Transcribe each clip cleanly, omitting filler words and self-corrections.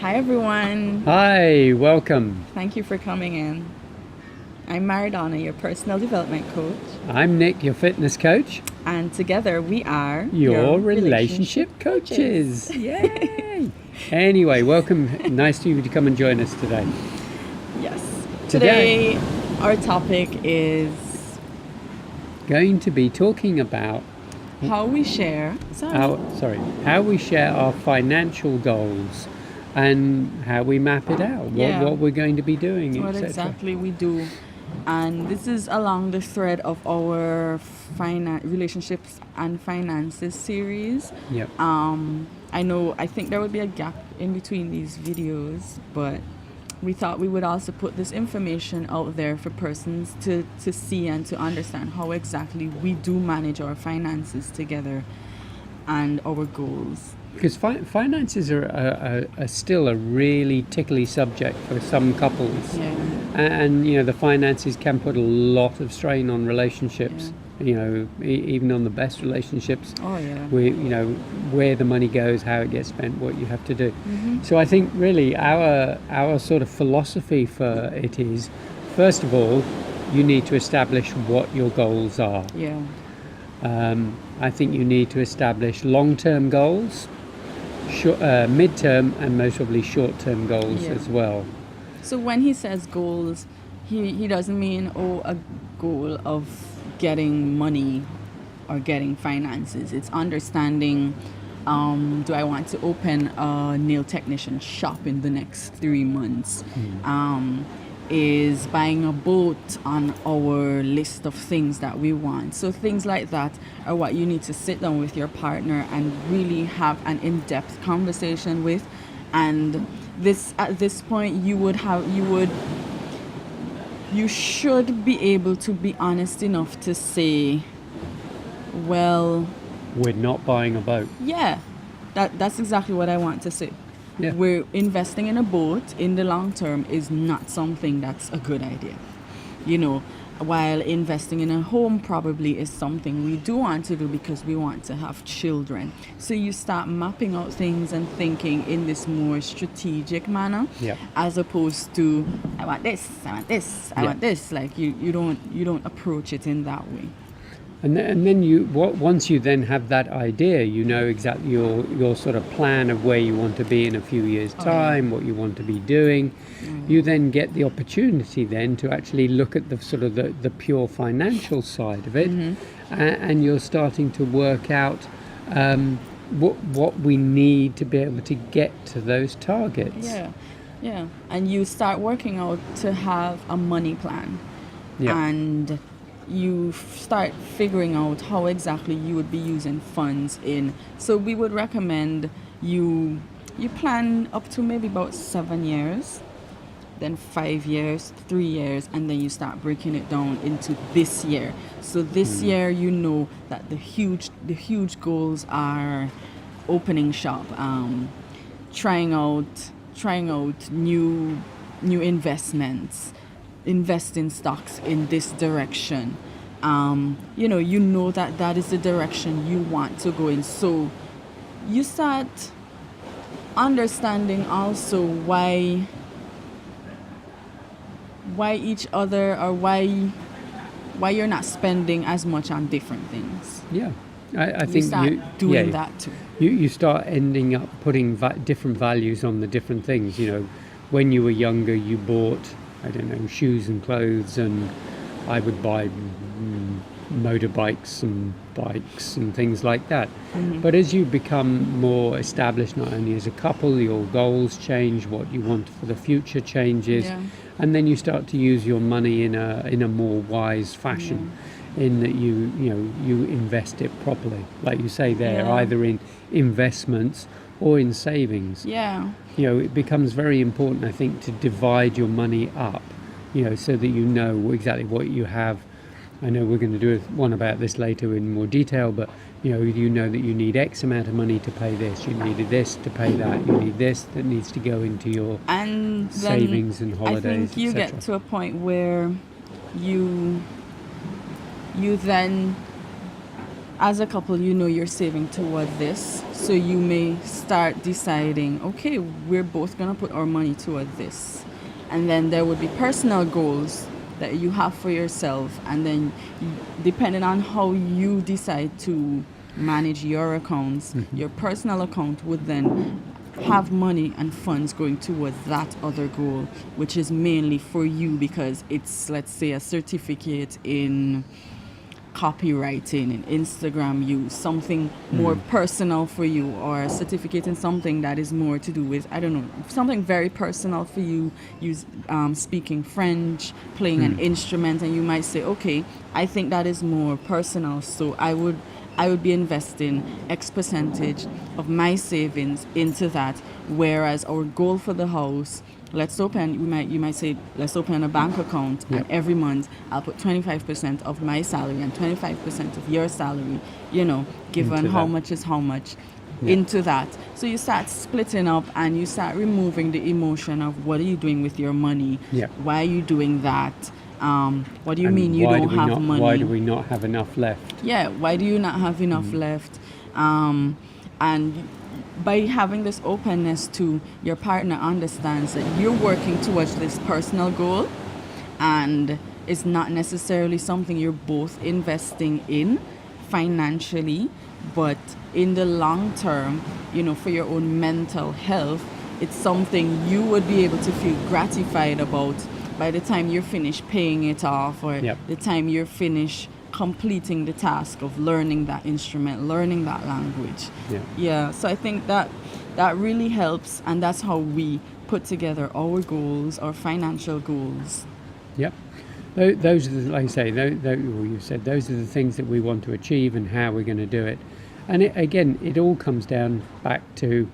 Hi everyone. Hi, welcome. Thank you for coming in. I'm Maradona, your personal development coach, I'm Nick, your fitness coach, and together we are your relationship coaches. Yay! Anyway, welcome. Nice to you to come and join us today. Yes. Today- Today our topic is Going to be talking about how we share how we share our financial goals and how we map it out, Yeah. what we're going to be doing, what etc. exactly we do. And this is along the thread of our relationships and finances series. Yep. I think there would be a gap in between these videos, but we thought we would also put this information out there for persons to see and to understand how exactly we do manage our finances together and our goals. Because finances are still a really tickly subject for some couples. Yeah. And the finances can put a lot of strain on relationships. Even on the best relationships. Oh yeah. Where the money goes, how it gets spent, what you have to do. Mm-hmm. So I think really our sort of philosophy for it is, first of all, you need to establish what your goals are. Yeah. I think you need to establish long-term goals, mid-term, and most probably short-term goals as well. So when he says goals, he doesn't mean a goal of getting money or getting finances. It's understanding, do I want to open a nail technician shop in the next 3 months? Is buying a boat on our list of things that we want. So things like that are what you need to sit down with your partner and really have an in-depth conversation with. And at this point you should be able to be honest enough to say, well, we're not buying a boat. Yeah, that's exactly what I want to say. Yeah. We're investing in a boat in the long term is not something that's a good idea. While investing in a home probably is something we do want to do because we want to have children. So you start mapping out things and thinking in this more strategic manner, as opposed to I want this, I want this. Like you don't approach it in that way. And then once you then have that idea, you know exactly your sort of plan of where you want to be in a few years' time, what you want to be doing. You then get the opportunity then to actually look at the sort of the pure financial side of it, and you're starting to work out what we need to be able to get to those targets. Yeah. And you start working out to have a money plan. Yeah. And you start figuring out how exactly you would be using funds in. So we would recommend you plan up to maybe about 7 years, then 5 years, 3 years, and then you start breaking it down into this year. So this year, that the huge goals are opening shop, trying out new investments, invest in stocks in this direction. That is the direction you want to go in. So you start understanding also why each other, or why you're not spending as much on different things. Yeah. I think you start doing that too. You start ending up putting different values on the different things. When you were younger, you bought, I don't know, shoes and clothes, and I would buy motorbikes and bikes and things like that. But as you become more established, not only as a couple, your goals change, what you want for the future changes, and then you start to use your money in a more wise fashion, in that you invest it properly, like you say there, either in investments or in savings. It becomes very important, I think, to divide your money up, so that you know exactly what you have. I know we're going to do one about this later in more detail, but you know that you need X amount of money to pay this, you needed this to pay that, you need this that needs to go into your savings and holidays. I think you get to a point where you then as a couple, you know you're saving toward this, so you may start deciding, okay, we're both gonna put our money toward this, and then there would be personal goals that you have for yourself, and then depending on how you decide to manage your accounts, your personal account would then have money and funds going towards that other goal, which is mainly for you because it's, let's say, a certificate in copywriting and Instagram use, something more personal for you, or a certificate in something that is more to do with, I don't know, something very personal for you, use speaking French, playing an instrument, and you might say, okay, I think that is more personal, so I would be investing X percentage of my savings into that, whereas our goal for the house, you might say, let's open a bank account, and every month I'll put 25% of my salary and 25% of your salary, given Into how that. much is how much, into that. So you start splitting up and you start removing the emotion of what are you doing with your money? Yeah. Why are you doing that? What do you And mean you why don't do we have not, money? Why do we not have enough left? Yeah, why do you not have enough left? And by having this openness to your partner understands that you're working towards this personal goal, and it's not necessarily something you're both investing in financially, but in the long term, for your own mental health, it's something you would be able to feel gratified about by the time you're finished paying it off, or the time you're finished completing the task of learning that instrument, learning that language. So I think that really helps, and that's how we put together our goals, our financial goals. Yep. Those are the, like I say, you said, those are the things that we want to achieve and how we're going to do it. And it all comes down back to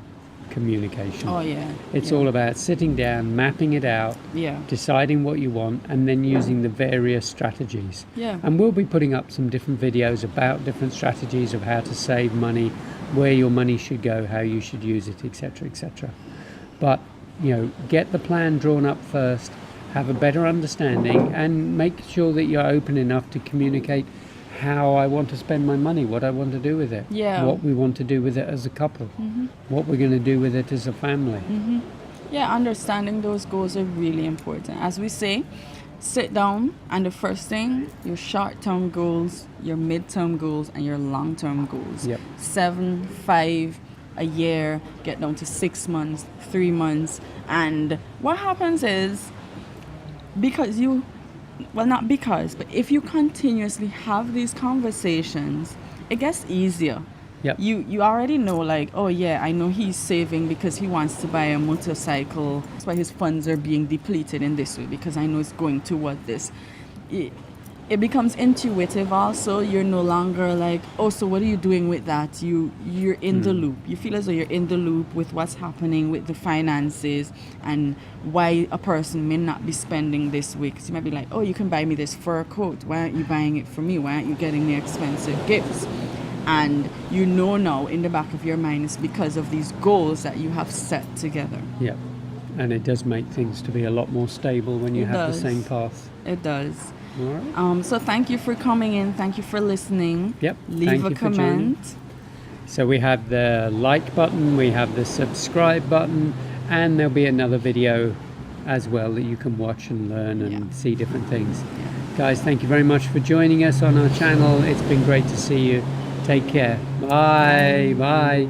communication. Oh yeah. It's all about sitting down, mapping it out, deciding what you want, and then using the various strategies. And we'll be putting up some different videos about different strategies of how to save money, where your money should go, how you should use it, etc., etc. But get the plan drawn up first, have a better understanding, and make sure that you're open enough to communicate how I want to spend my money, what I want to do with it, what we want to do with it as a couple, what we're going to do with it as a family. Understanding those goals are really important. As we say, sit down, and the first thing, your short-term goals, your mid-term goals, and your long-term goals. 7, 5, a year, get down to 6 months, 3 months. And what happens is, but if you continuously have these conversations, it gets easier. You already know, like, oh yeah, I know he's saving because he wants to buy a motorcycle. That's why his funds are being depleted in this way, because I know it's going toward this. It becomes intuitive also. You're no longer like, oh, so what are you doing with that? You're in the loop. You feel as though you're in the loop with what's happening with the finances and why a person may not be spending this way. Because you might be like, oh, you can buy me this fur coat. Why aren't you buying it for me? Why aren't you getting me expensive gifts? And now in the back of your mind it's because of these goals that you have set together. And it does make things to be a lot more stable when you have the same path. It does. All right. So thank you for coming in. Thank you for listening. Leave a comment. So we have the like button, we have the subscribe button, and there'll be another video as well that you can watch and learn and see different things. Guys, thank you very much for joining us on our channel. It's been great to see you. Take care. Bye. Bye.